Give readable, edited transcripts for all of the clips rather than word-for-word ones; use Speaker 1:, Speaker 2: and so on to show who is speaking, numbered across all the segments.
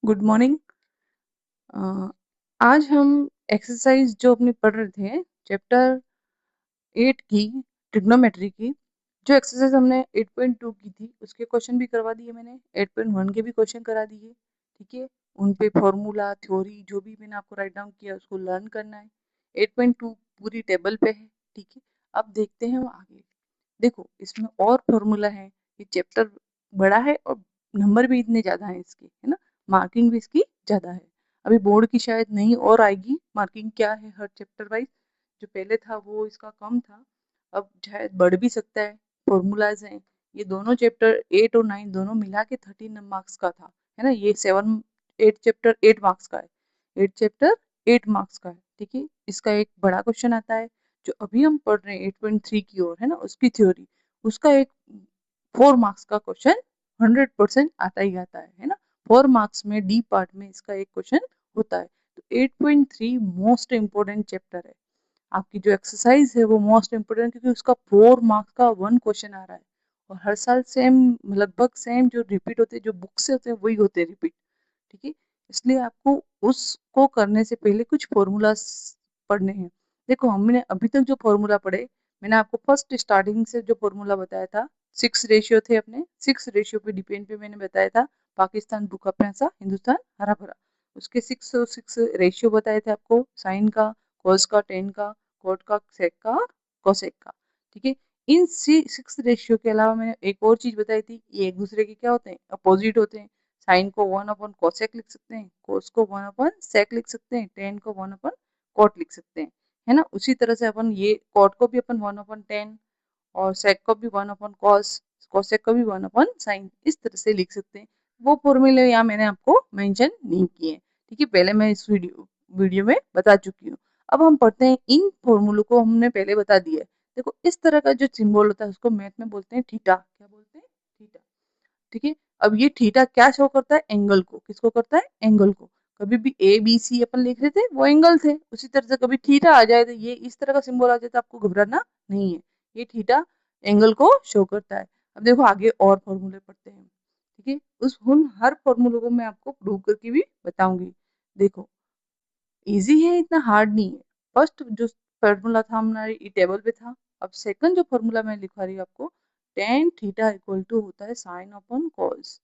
Speaker 1: Good morning. आज हम exercise जो अपनी पढ़ रहे थे चैप्टर 8 की ट्रिग्नोमेट्री की, जो एक्सरसाइज हमने 8.2 की थी उसके क्वेश्चन भी करवा दिए मैंने, 8.1 के भी क्वेश्चन करा दिए। ठीक है, उन पे फॉर्मूला थ्योरी जो भी मैंने आपको राइट डाउन किया उसको लर्न करना है। 8.2 पूरी टेबल पे है। ठीक है, अब देखते हैं हम आगे। देखो इसमें और फॉर्मूला है, ये चैप्टर बड़ा है और नंबर भी इतने ज़्यादा हैं इसके, है ना, मार्किंग भी इसकी ज़्यादा है। अभी बोर्ड की शायद नहीं और आएगी मार्किंग क्या है हर चैप्टर वाइज। जो पहले था वो इसका कम था, अब शायद बढ़ भी सकता है। फॉर्मूलाज हैं, ये दोनों चैप्टर 8 और 9 दोनों मिला के 13 मार्क्स का था, है ना। ये 8 चैप्टर 8 मार्क्स का है, 8 चैप्टर 8 मार्क्स का है। ठीक है, इसका एक बड़ा क्वेश्चन आता है जो अभी हम पढ़ रहे हैं 8.3 की ओर, है ना, उसकी थ्योरी, उसका एक 4 मार्क्स का क्वेश्चन 100% आता ही आता है ना। 4 मार्क्स में डी पार्ट में इसका एक क्वेश्चन होता है। तो 8.3 मोस्ट इंपोर्टेंट चैप्टर है। आपकी जो एक्सरसाइज है वो मोस्ट इंपोर्टेंट, क्योंकि उसका 4 मार्क्स का 1 क्वेश्चन आ रहा है और हर साल सेम, लगभग सेम जो रिपीट होते हैं, जो बुक से होते हैं वही होते हैं रिपीट। ठीक है, इसलिए आपको उसको करने से पहले कुछ फॉर्मूला पढ़ने हैं। देखो हमने अभी तक जो फॉर्मूला पढ़े, मैंने आपको फर्स्ट स्टार्टिंग से जो फॉर्मूला बताया था, 6 रेशियो थे अपने, 6 रेशियो पे डिपेंड पे मैंने बताया था, पाकिस्तान भूखा प्यासा हिंदुस्तान हरा भरा। उसके 6 रेशियो बताए थे आपको, साइन का, कॉस का, टेन का, कॉट का, सेक का, कोसेक का। ठीक है, इन 6 रेशियो के अलावा मैंने एक और चीज बताई थी, ये एक दूसरे के क्या होते हैं, अपोजिट होते हैं। साइन को 1 अपॉन कोसेक लिख सकते हैं, कोस को 1 अपॉन सेक लिख सकते हैं, टेन को 1 अपॉन कॉट लिख सकते हैं, है ना। उसी तरह से अपन ये कॉट को भी अपन 1/10 और सेक को भी 1/cos, कोसेक को भी 1/sin, इस तरह से लिख सकते हैं। वो फॉर्मूले यहाँ मैंने आपको मेंशन नहीं किए। ठीक है, पहले मैं इस वीडियो में बता चुकी हूँ। अब हम पढ़ते हैं, इन फॉर्मूलों को हमने पहले बता दिया है। देखो इस तरह का जो सिंबल होता है उसको मैथ में बोलते हैं थीटा। क्या बोलते हैं? थीटा। ठीक है, अब ये थीटा क्या शो करता है? एंगल को। किसको करता है? एंगल को। कभी भी ए बी सी अपन लिख रहे थे वो एंगल थे, उसी तरह से कभी थीटा आ जाए तो ये इस तरह का सिंबल आ जाए तो आपको घबराना नहीं है, ये थीटा एंगल को शो करता है। अब देखो आगे और फॉर्मूले पढ़ते हैं। ठीक है, उस उन हर फॉर्मूले को मैं आपको प्रूव करके भी बताऊंगी। देखो इजी है, इतना हार्ड नहीं है। फर्स्ट जो फॉर्मूला था हमारी टेबल पे था। अब सेकंड जो फॉर्मूला मैं लिखवा रही हूँ आपको, टेन थीटा इक्वल टू होता है साइन अपॉन कॉस।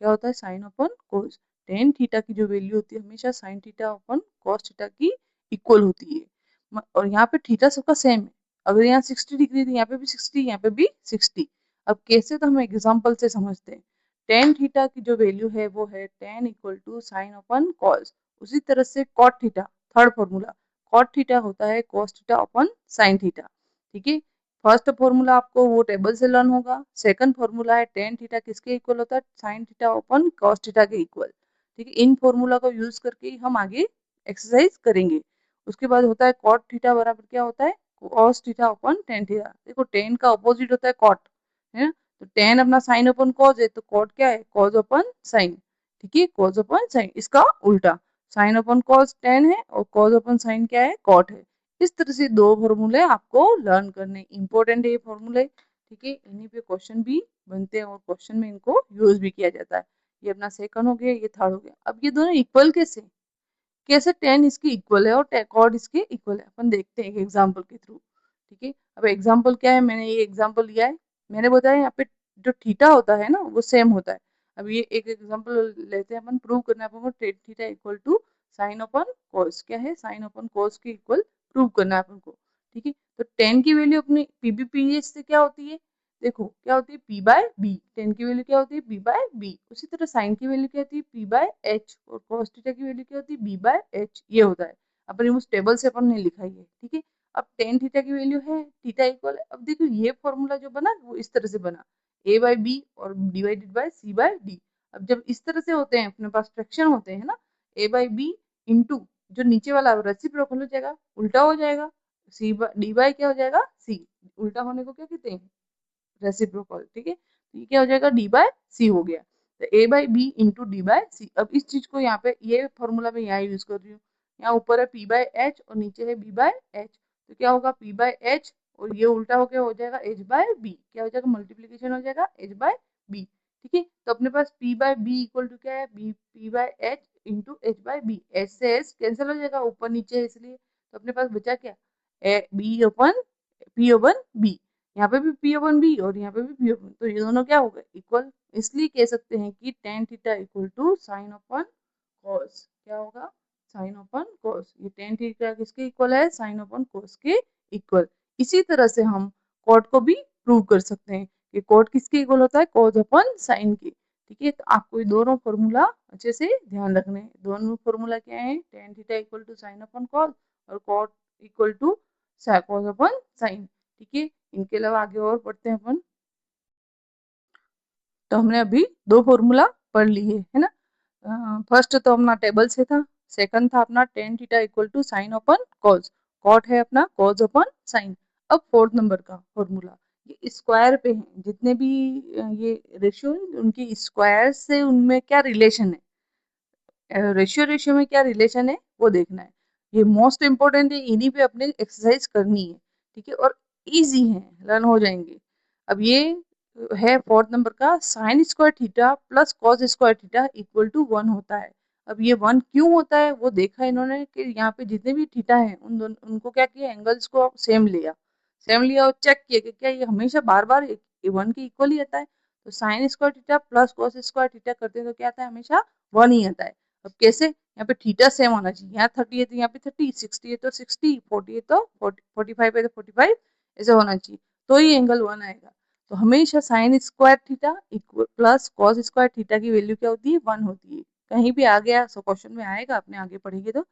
Speaker 1: क्या होता है? Sine upon cos. Tan theta की जो वैल्यू होती है हमेशा sine theta upon cos theta की इक्वल होती है। और यहाँ पे थीटा सबका सेम है। अगर यहाँ 60 डिग्री थी, यहाँ पे भी 60, यहाँ पे भी 60। अब कैसे, तो हम एग्जाम्पल से समझते हैं। टेन थीटा की जो वैल्यू है वो है tan equal to sine upon cos. उसी तरह से cot theta, third formula, cot theta होता है cos theta upon sine theta. ठीक है, फर्स्ट फॉर्मूला आपको वो टेबल से लर्न होगा। सेकंड फॉर्मूला है टेन थीटा किसके इक्वल होता है? Sine theta upon cos theta के इक्वल। ठीक है, इन फॉर्मूला को यूज करके हम आगे एक्सरसाइज करेंगे। उसके बाद होता है कॉट थीटा बराबर क्या होता है? Cos theta upon tan theta. देखो टेन का अपोजिट होता है कॉट, है ना। तो टेन अपना साइन अपॉन कॉस है, तो कॉट क्या है? Cos upon sine. ठीक है, कॉस अपॉन साइन, इसका उल्टा साइन अपॉन कॉस टेन है और कॉस अपॉन साइन क्या है? कॉट है। इस तरह से दो फॉर्मूले आपको लर्न करने इंपॉर्टेंट है ये फॉर्मूले। ठीक है, इन्हीं पे क्वेश्चन भी बनते हैं और क्वेश्चन में इनको यूज भी किया जाता है। ये अपना सेकंड हो गया, ये थर्ड हो गया। अब ये दोनों इक्वल कैसे? कैसे टेन इसकी इक्वल है और कॉट इसके इक्वल है, अपन देखते हैं एक एग्जाम्पल के थ्रू। ठीक है, अब एग्जाम्पल क्या है, मैंने ये एग्जाम्पल लिया है। मैंने बताया यहाँ पे जो थीटा होता है ना वो सेम होता है। अब ये एक एग्जाम्पल लेते हैं अपन, प्रूव करना है अपन को theta equal to sine upon cos. क्या है? साइन अपॉन कॉस के इक्वल प्रूव करना है अपन को। ठीक है, तो टेन की वैल्यू अपनी पीबीपीएच से क्या होती है? देखो क्या होती है? P by B. टेन की वैल्यू क्या होती है? P by B. उसी तरह साइन की वैल्यू क्या होती है? P by H. और कॉस थीटा की वैल्यू क्या होती है? B by H. ये होता है, अपन उस टेबल से अपन ने लिखा ही है। ठीक है, अब टेन थीटा की वैल्यू है, थीटा इक्वल है। अब देखो ये फॉर्मूला जो बना वो इस तरह से बना, ए बाय बी और divided by C by D. अब जब इस तरह से होते हैं अपने पास फ्रैक्शन होते हैं ना, ए बाय बी इंटू जो नीचे वाला रेसिप्रोकल हो जाएगा, उल्टा हो जाएगा, सी बाय डी बाय क्या हो जाएगा? सी। उल्टा होने को क्या कहते हैं? रेसिप्रोकल। ठीक है, तो ये क्या हो जाएगा? डी बाय सी हो गया। तो A by B into D by C. अब इस चीज को यहाँ पे ये फॉर्मूला में यहाँ यूज कर रही हूँ। यहाँ ऊपर है पी बाय एच और नीचे है बी बाय एच। तो क्या होगा? पी बाय एच और ये उल्टा होके हो जाएगा एच बाय बी। क्या हो जाएगा? मल्टीप्लीकेशन हो जाएगा एच बाय बी। ठीक ठीक है। तो अपने पास P by B equal to क्या है, B P by H into H by B, H से एच कैंसिल हो जाएगा, ऊपर नीचे है इसलिए। तो अपने पास बचा क्या, बी अपन पी ओवन बी, यहाँ पे भी पी ओवन बी और यहाँ पे भी पी ओवन, तो ये दोनों क्या हो गए इक्वल। इसलिए कह सकते हैं कि tan theta equal to sine upon cos, क्या होगा, साइन अपन कॉस। ये टेन थीटा किसके इक्वल है, साइन अपन कॉस के इक्वल। इसी तरह से हम कॉट को भी प्रूव कर सकते हैं कि कॉट किसके इक्वल होता है, कॉस अपन साइन के। ठीक है, तो आपको ये दोनों फॉर्मूला अच्छे से ध्यान रखने हैं। दोनों फॉर्मूला क्या है, tan theta equal to sine upon cos और cot equal to cos upon sine. ठीक है, इनके अलावा आगे और पढ़ते हैं अपन। तो हमने अभी दो फॉर्मूला पढ़ लिए है ना। फर्स्ट तो अपना टेबल से था, सेकंड था अपना tan theta equal to sine upon cos, cot है अपना कॉस अपन साइन। अब फोर्थ नंबर का फॉर्मूला, ये स्क्वायर पे है, जितने भी ये रेशियो उनकी स्क्वायर से उनमें क्या रिलेशन है, रेशियो रेशियो में क्या रिलेशन है वो देखना है। ये मोस्ट इंपॉर्टेंट है, इन्हीं पे अपने एक्सरसाइज करनी है। ठीक है, और इजी है, लर्न हो जाएंगे। अब ये है फोर्थ नंबर का, sine square theta plus cos square theta equal to 1 होता है। अब ये 1 क्यों होता है वो देखा इन्होंने कि यहाँ पे जितने भी थीटा है उन दोनों उनको क्या किया, एंगल्स को सेम लिया और चेक किया कि क्या ये हमेशा बार बार 1 के इक्वल ही आता है। तो sine square theta plus cos square theta करते हैं तो क्या आता है, हमेशा 1 ही आता है। अब कैसे, यहाँ पे थीटा सेम होना चाहिए, यहाँ 30 है तो यहाँ पे 30, 60 है तो 60, 40 है तो 40, 45 है तो 45, ऐसे होना चाहिए, तो ही एंगल 1 आएगा। तो हमेशा sign square theta equal plus cos square theta की वैल्यू क्या होती है, 1 होती है। कहीं भी आ गया सो क्वेश्चन में आएगा, अपने आगे पढ़ेंगे तो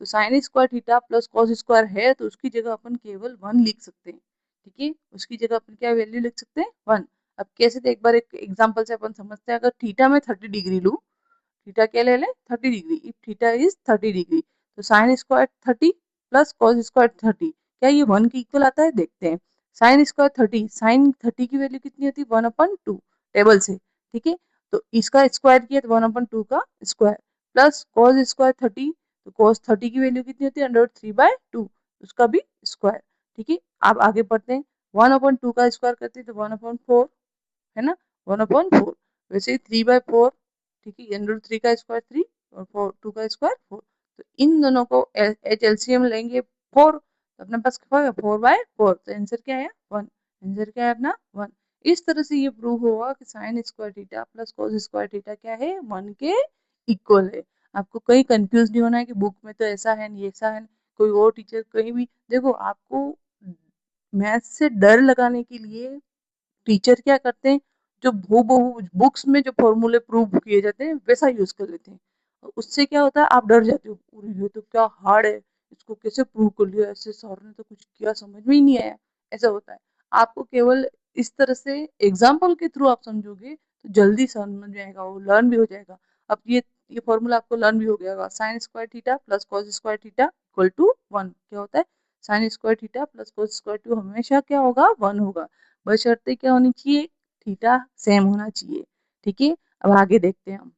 Speaker 1: sine square theta plus cos square है तो उसकी जगह अपन केवल 1 लिख सकते हैं। ठीक है, उसकी जगह अपन क्या वैल्यू लिख सकते हैं, 1। अब कैसे, तो एक बार एक एग्जांपल से अपन समझते हैं। अगर थीटा में 30 डिग्री लूँ, थीटा क्या ले लें, 30 degree, if theta is 30 degree, तो sine square 30 plus cos square 30, क्या ये 1 के इक्वल आता है, देखते हैं। साइन स्क्वायर 30, साइन 30 की वैल्यू कितनी होती है, 1/2 टेबल से। ठीक है, तो इसका स्क्वायर किया तो 1/2 का स्क्वायर, प्लस कॉस स्क्वायर 30, तो कॉस 30 की वैल्यू कितनी होती है, √3/2, उसका भी स्क्वायर। ठीक है, आप आगे पढ़ते हैं। 1/2 का स्क्वायर करते हैं तो 1/4 है ना, 1/4, वैसे ही 3/4। ठीक है, √3 का स्क्वायर 3 और 2 का स्क्वायर 4, तो इन दोनों को एच एलसीएम लेंगे 4, तो अपने पास क्या होगा 4/4, तो आंसर क्या है 1, आंसर क्या है अपना 1। इस तरह से ये प्रूव होगा कि sign square theta plus cos square theta क्या है, 1 के इक्वल है। आपको कहीं कंफ्यूज नहीं होना है कि बुक में तो ऐसा है नहीं ऐसा है, कोई और टीचर कहीं भी देखो, आपको मैथ से डर लगाने के लिए टीचर क्या करते हैं, जो हूबहू बुक्स में जो फॉर्मूले प्रूव किए जाते हैं वैसा यूज कर लेते हैं। और उससे क्या होता है, आप डर जाते हो, "अरे ये तो क्या हार्ड है, इसको कैसे प्रूव कर लिया, ऐसे सर ने तो कुछ किया समझ में ही नहीं आया", ऐसा होता है। आपको केवल इस तरह से एग्जाम्पल के थ्रू आप समझोगे तो जल्दी समझ में आएगा, वो लर्न भी हो जाएगा। अब ये फॉर्मूला आपको लर्न भी हो गया होगा, sine square theta plus cos square theta equal to 1 क्या होता है, sine square theta plus cos square to हमेशा क्या होगा, 1 होगा, बशर्ते क्या होनी चाहिए, थीटा सेम होना चाहिए। ठीक है, अब आगे देखते हैं हम।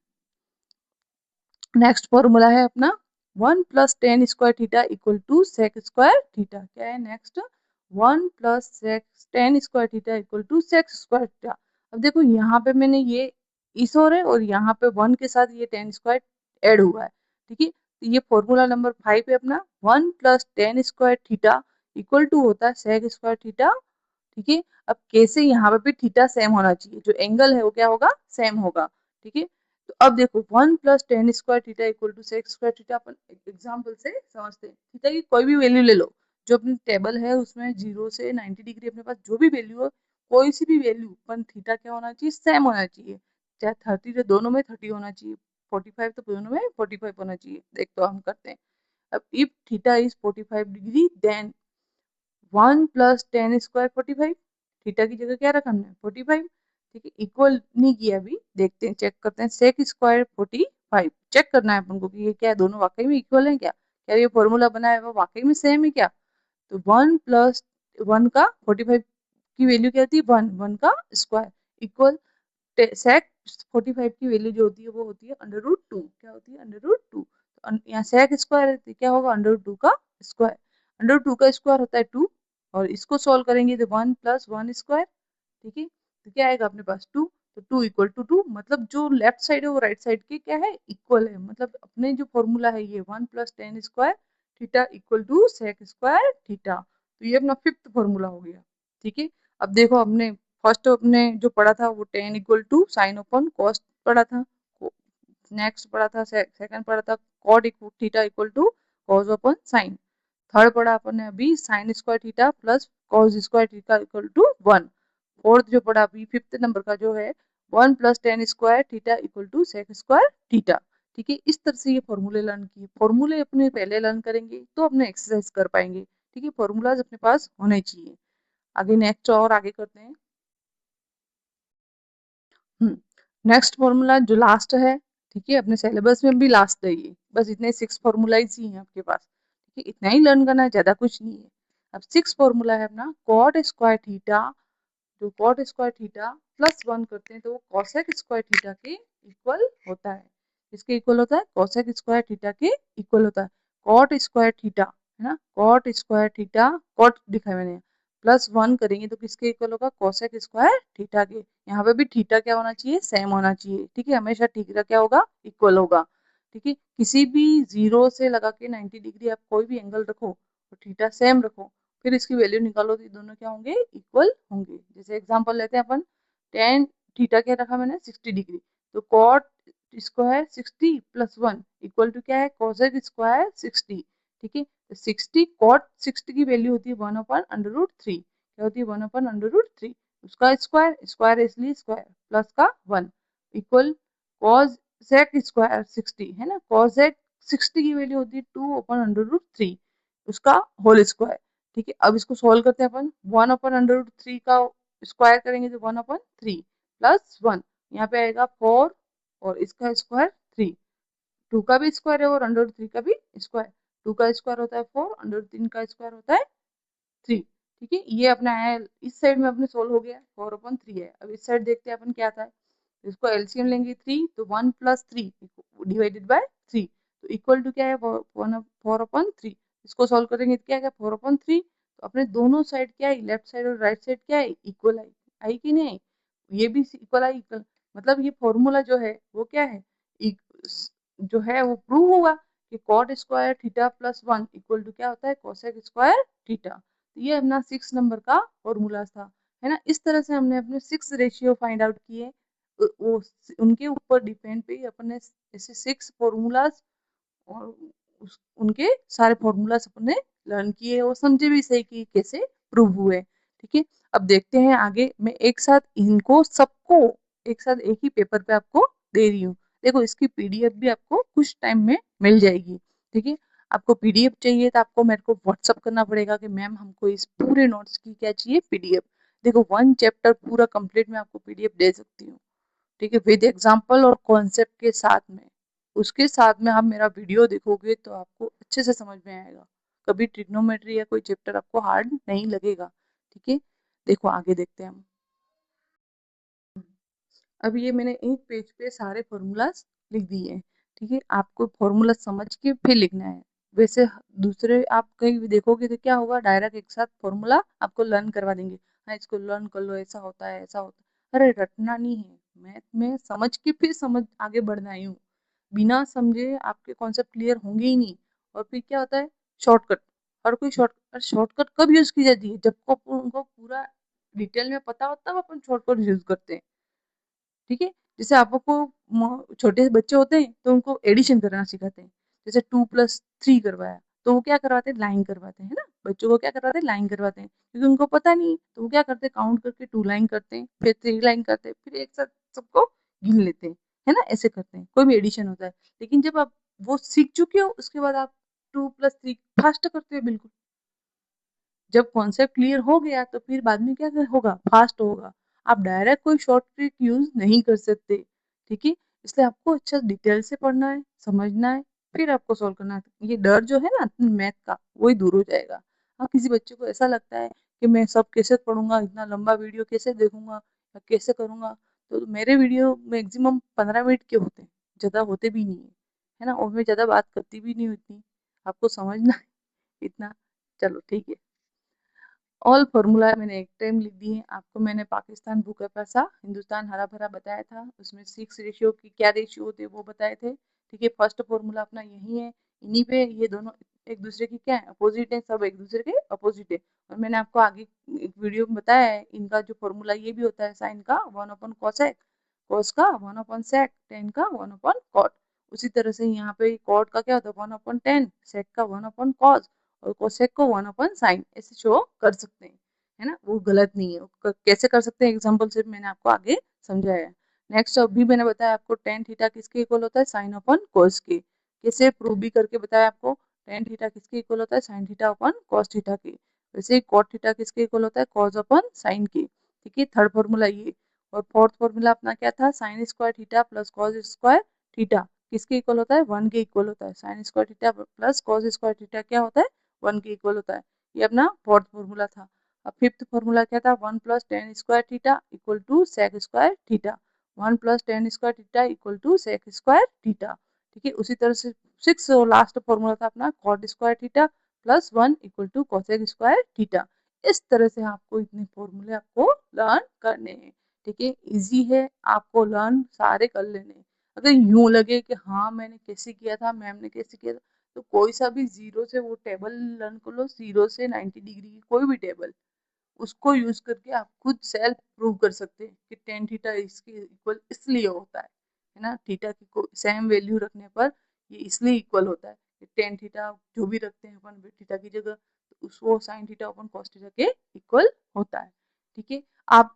Speaker 1: नेक्स्ट फॉर्मूला है अपना 1 plus tan square theta equal to sec square theta, क्या है next, 1 plus sec tan square theta equal to sec square theta. अब देखो यहाँ पे मैंने ये इस और यहाँ पे 1 के साथ ये टेन स्क्वायर ऐड हुआ है। ठीक है, तो ये फॉर्मूला नंबर 5 है अपना, 1 plus tan square theta equal to होता है सेक स्क्वायर थीटा। ठीक है, अब कैसे, यहाँ पे भी थीटा सेम होना चाहिए, जो एंगल है वो क्या होगा, सेम होगा। ठीक है, तो अब देखो 1 plus tan square theta equal to sec square theta अपन एग्जाम्पल से समझते हैं। थीटा की कोई भी वैल्यू ले लो, जो अपनी टेबल है उसमें 0 से 90 डिग्री अपने पास जो भी वैल्यू हो, कोई सी भी वैल्यू अपन थीटा क्या होना चाहिए, सेम होना चाहिए। चाहे 30 तो दोनों में 30 होना चाहिए, 45 तो दोनों में 45 होना चाहिए। देख तो हम करते हैं। अब if theta is 45 degree then 1 plus tan square 45, theta की जगह क्या रखा हमने 45। ठीक है, इक्वल नहीं किया अभी, देखते हैं चेक करते हैं, सेक स्क्वायर 45 चेक करना है अपन को कि ये क्या है, दोनों वाकई में इक्वल है क्या, क्या ये फॉर्मूला बनाया है वो वाकई में सेम है क्या। तो 1 प्लस 1 का 45 की वैल्यू क्या होती है, 1 का स्क्वायर इक्वल सेक 45 की वैल्यू जो होती है वो होती है √2, क्या होती है √2। यहाँ सेक स्क्वायर है तो क्या होगा √2 का स्क्वायर, √2 का स्क्वायर होता है 2, और इसको सॉल्व करेंगे तो 1 प्लस 1 स्क्वायर। ठीक है, तो क्या आएगा अपने पास 2, तो 2 = 2, मतलब जो लेफ्ट साइड है वो राइट साइड के क्या है, इक्वल है। मतलब अपने जो फॉर्मूला है ये 1 + tan² थीटा = sec² थीटा, तो ये अपना फिफ्थ फॉर्मूला हो गया। ठीक है, अब देखो हमने फर्स्ट अपने जो पढ़ा था वो tan = sin/cos पढ़ा था, नेक्स्ट पढ़ा था सेकंड पढ़ा था cot थीटा = cos/sin, थर्ड पढ़ा अपन ने अभी sin² theta plus cos² theta = 1, fourth जो पढ़ा अभी फिफ्थ नंबर का जो है 1 + tan² थीटा = sec² थीटा। ठीक है, इस तरह से ये फॉर्मूले लर्न किए, फॉर्मूले अपने पहले लर्न करेंगे तो अपने एक्सरसाइज कर पाएंगे। ठीक है, फॉर्मूलाज अपने पास होने चाहिए। आगे नेक्स्ट और आगे करते हैं। नेक्स्ट फॉर्मूला जो लास्ट है, ठीक है, अपने सिलेबस में भी लास्ट है ये, बस इतने 6 फॉर्मूलाइज ही हैं आपके पास। ठीक है, इतना ही लर्न करना है, ज्यादा कुछ नहीं है। अब 6 फॉर्मूला है अपना cot² थीटा, जो cot² थीटा +1 करते हैं तो वो cosec² थीटा के इक्वल होता है। इसके इक्वल होता है, cosec² थीटा के इक्वल होता है। cot² थीटा है ना, cot² थीटा, cot दिखा है मैंने, +1 करेंगे तो किसके इक्वल होगा, cosec² थीटा के। यहाँ पे भी थीटा क्या होना चाहिए, सेम होना चाहिए। ठीक है, हमेशा थीटा क्या होगा, इक्वल होगा। ठीक है, किसी भी 0 से लगा के 90 डिग्री आप कोई भी एंगल रखो तो थीटा सेम रखो, फिर इसकी वैल्यू निकालो तो ये दोनों क्या होंगे, इक्वल होंगे। जैसे एग्जांपल लेते हैं अपन, टेन थीटा क्या रखा मैंने, 60 डिग्री, तो कॉट स्क्वायर 60 + 1 इक्वल टू क्या है, cosec² 60। ठीक है, तो 60 कॉट 60 की वैल्यू होती है 1/√3, क्या होती है 1/√3, उसका स्क्वायर, स्क्वायर इसलिए स्क्वायर प्लस का 1 इक्वल cosec² 60 है ना, cosec 60 की वैल्यू होती है 2/√3, उसका होल स्क्वायर। ठीक है, अब इसको सोल्व करते हैं अपन, 1/√3 का स्क्वायर करेंगे तो 1/3 प्लस 1, यहाँ पे आएगा 4 और इसका स्क्वायर 3, 2 का भी स्क्वायर है और √3 का भी स्क्वायर, 2 का स्क्वायर होता है 4, √3 का स्क्वायर होता है 3। ठीक है, ये अपना है, इस साइड में अपने सोल्व हो गया, 4/3 है। अब इस साइड देखते हैं अपन क्या था, इसको एलसीएम लेंगे 3, तो 1 + 3 डिवाइडेड बाय 3, तो इक्वल टू क्या है 4/3। इसको सॉल्व करेंगे तो क्या है 4/3, तो अपने दोनों साइड क्या है, लेफ्ट साइड और राइट साइड क्या है, इक्वल आई, आई कि नहीं, ये भी इक्वल आई, इक्वल, मतलब ये फॉर्मूला जो है वो क्या है, जो है वो प्रूव होगा कि cot² थीटा +1 इक्वल टू क्या होता है, cosec² थीटा। ये अपना 6 नंबर का फॉर्मूला था, है ना। इस तरह से हमने अपने 6 रेशियो फाइंड आउट किए, वो उनके ऊपर डिपेंड पे अपन ने ऐसे 6 फॉर्मूलाज और उनके सारे फॉर्मूलाज अपन ने लर्न किए और समझे भी सही कि कैसे प्रूव हुए। ठीक है, अब देखते हैं आगे, मैं एक साथ इनको सबको एक साथ एक ही पेपर पे आपको दे रही हूँ। देखो इसकी पीडीएफ भी आपको कुछ टाइम में मिल जाएगी। ठीक है, आपको पीडीएफ चाहिए तो आपको मेरे को व्हाट्सअप करना पड़ेगा कि मैम हमको इस पूरे नोट्स की क्या चाहिए, पीडीएफ। देखो 1 चैप्टर पूरा कंप्लीट मैं आपको पीडीएफ दे सकती हूँ। ठीक है, विद एग्जाम्पल और कॉन्सेप्ट के साथ में, उसके साथ में आप मेरा वीडियो देखोगे तो आपको अच्छे से समझ में आएगा, कभी ट्रिग्नोमेट्री या कोई चैप्टर आपको हार्ड नहीं लगेगा। ठीक है, देखो आगे देखते हैं हम। अब ये मैंने एक पेज पे सारे फॉर्मूलाज लिख दिए हैं। ठीक है, आपको फॉर्मूला समझ के फिर लिखना है। वैसे दूसरे आप कहीं भी देखोगे तो क्या होगा, डायरेक्ट एक साथ फॉर्मूला आपको लर्न करवा देंगे, हाँ इसको लर्न कर लो, ऐसा होता है ऐसा होता है। अरे रटना नहीं है, मैथ में समझ के फिर समझ आगे बढ़ना ही हूँ, बिना समझे आपके कॉन्सेप्ट क्लियर होंगे ही नहीं। और फिर क्या होता है, शॉर्टकट, हर कोई शॉर्टकट, शॉर्टकट कब यूज की जाती है, जब को उनको पूरा डिटेल में पता होता है तब अपन शॉर्टकट यूज करते हैं। ठीक है, जैसे आपको छोटे बच्चे होते हैं तो उनको एडिशन करना सिखाते हैं, जैसे 2 + 3 करवाया तो वो क्या करवाते हैं, लाइन करवाते हैं, है ना, बच्चों को क्या करवाते हैं, लाइन करवाते हैं, क्योंकि उनको पता नहीं तो वो क्या करते हैं, काउंट करके 2 लाइन करते हैं, फिर 3 लाइन करते हैं, फिर एक साथ सबको गिन लेते हैं, है ना, ऐसे करते हैं, कोई भी एडिशन होता है। लेकिन जब आप वो सीख चुके हो उसके बाद आप 2 + 3 फास्ट करते हो बिल्कुल। जब कॉन्सेप्ट क्लियर हो गया तो फिर बाद में क्या होगा, फास्ट होगा, आप डायरेक्ट कोई शॉर्ट ट्रिक यूज नहीं कर सकते। ठीक है, इसलिए आपको अच्छा डिटेल से पढ़ना है, समझना है, फिर आपको सॉल्व करना है। ये डर जो है ना मैथ का, वही दूर हो जाएगा। हाँ, किसी बच्चे को ऐसा लगता है कि मैं सब कैसे पढ़ूंगा, इतना लंबा वीडियो कैसे देखूंगा या कैसे करूंगा, तो मेरे वीडियो मैक्सिमम 15 मिनट के होते हैं, ज्यादा होते भी नहीं है ना, और मैं ज्यादा बात करती भी नहीं हूँ इतनी, आपको समझना है इतना। चलो ठीक है, ऑल फॉर्मूला मैंने एक टाइम लिख दी है। आपको मैंने पाकिस्तान भूखा प्यासा, हिंदुस्तान हरा भरा बताया था, उसमें 6 रेशियो की क्या रेशियो होते वो बताए थे। ठीक है, फर्स्ट फॉर्मूला अपना यही है। इन्हीं पे ये दोनों एक दूसरे की क्या है, अपोजिट है, सब एक दूसरे के अपोजिट है। और मैंने आपको आगे एक वीडियो में बताया है इनका जो फॉर्मूला ये भी होता है साइन का 1/cosec, cos का 1/sec, tan का 1/cot। उसी तरह से यहाँ पे cot का क्या होता है 1/tan, sec का 1/cos और कोसेक को 1/sin ऐसे शो कर सकते हैं, है ना, वो गलत नहीं है। कैसे कर सकते हैं एग्जांपल से मैंने आपको आगे समझाया है। नेक्स्ट अभी मैंने बताया आपको tan थीटा किसके इक्वल होता है, sin अपन cos के। कैसे प्रूव भी करके बताया आपको, tan थीटा किसके इक्वल होता है, sin थीटा अपन cos थीटा के। वैसे ही cot थीटा किसके इक्वल होता है, cos अपन sin के। ठीक है, थर्ड फॉर्मूला ये। और फोर्थ फॉर्मूला अपना क्या था, sin square theta plus cos square theta किसके इक्वल होता है, 1 के इक्वल होता है। sin square theta plus cos square theta क्या होता है, 1 के इक्वल होता है। ये अपना फोर्थ फॉर्मूला था। अब फिफ्थ फॉर्मूला क्या था, 1 plus tan square theta equal to sec square theta. 1 plus tan square theta equal to sec square theta. ठीक है, उसी तरह से सिक्स और लास्ट फॉर्मूला था अपना cot square theta plus 1 equal to cosec square theta. इस तरह से आपको इतने फॉर्मूले आपको लर्न करने हैं। ठीक है, इजी है, आपको लर्न सारे कर लेने हैं। अगर यूं लगे कि हाँ मैंने कैसे किया था, मैम ने कैसे किया था, तो कोई सा भी जीरो से वो टेबल लर्न कर लो, 0 से 90 डिग्री की कोई भी टेबल, उसको यूज करके आप खुद सेल्फ प्रूव कर सकते हैं कि टेन थीटा इसके इक्वल इसलिए होता है ना। थीटा की सेम वैल्यू रखने पर ये इसलिए इक्वल होता है कि टेन थीटा जो भी रखते हैं अपन थीटा की जगह, तो उसको साइन थीटा अपन कॉस थीटा के इक्वल होता है। ठीक है, आप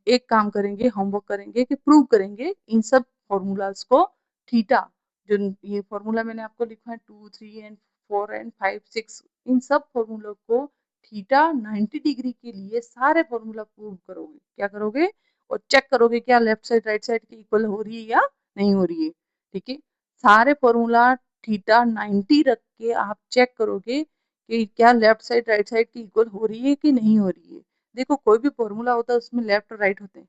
Speaker 1: एक काम करेंगे, होमवर्क करेंगे कि प्रूव करेंगे इन सब फॉर्मूलाज को। थीटा जो ये फॉर्मूला मैंने आपको लिखा है 2, 3 एंड 4 एंड 5, 6, इन सब फॉर्मूलों को थीटा 90 डिग्री के लिए सारे फॉर्मूला प्रूव करोगे। क्या करोगे, और चेक करोगे क्या लेफ्ट साइड राइट साइड की इक्वल हो रही है या नहीं हो रही है। ठीक है, सारे फॉर्मूला थीटा 90 रख के आप चेक करोगे कि क्या लेफ्ट साइड राइट साइड की इक्वल हो रही है कि नहीं हो रही है। देखो कोई भी फॉर्मूला होता है उसमें लेफ्ट और राइट होते हैं।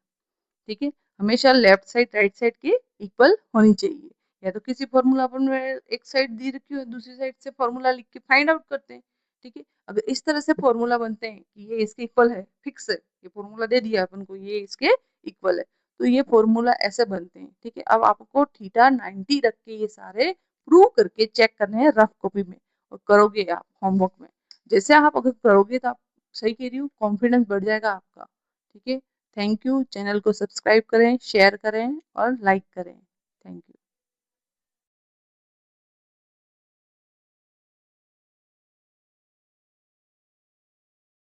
Speaker 1: ठीक है, हमेशा लेफ्ट साइड राइट साइड के इक्वल होनी चाहिए। या तो किसी फॉर्मूला पर एक साइड दी रखी हो, दूसरी साइड से फॉर्मूला लिख के फाइंड आउट करते हैं। ठीक है, अगर इस तरह से फॉर्मूला बनते हैं कि ये इसके इक्वल है, फिक्स है, ये फॉर्मूला दे दिया अपन को ये इसके इक्वल है, तो ये फॉर्मूला ऐसे बनते हैं। ठीक है, अब आपको थीटा 90 रख के ये सारे प्रूव करके चेक करने हैं रफ कॉपी में, और करोगे आप होमवर्क में। जैसे आप अगर करोगे तो आप, सही कह रही हूँ, कॉन्फिडेंस बढ़ जाएगा आपका। ठीक है, थैंक यू। चैनल को सब्सक्राइब करें, शेयर करें और लाइक करें। Thank you.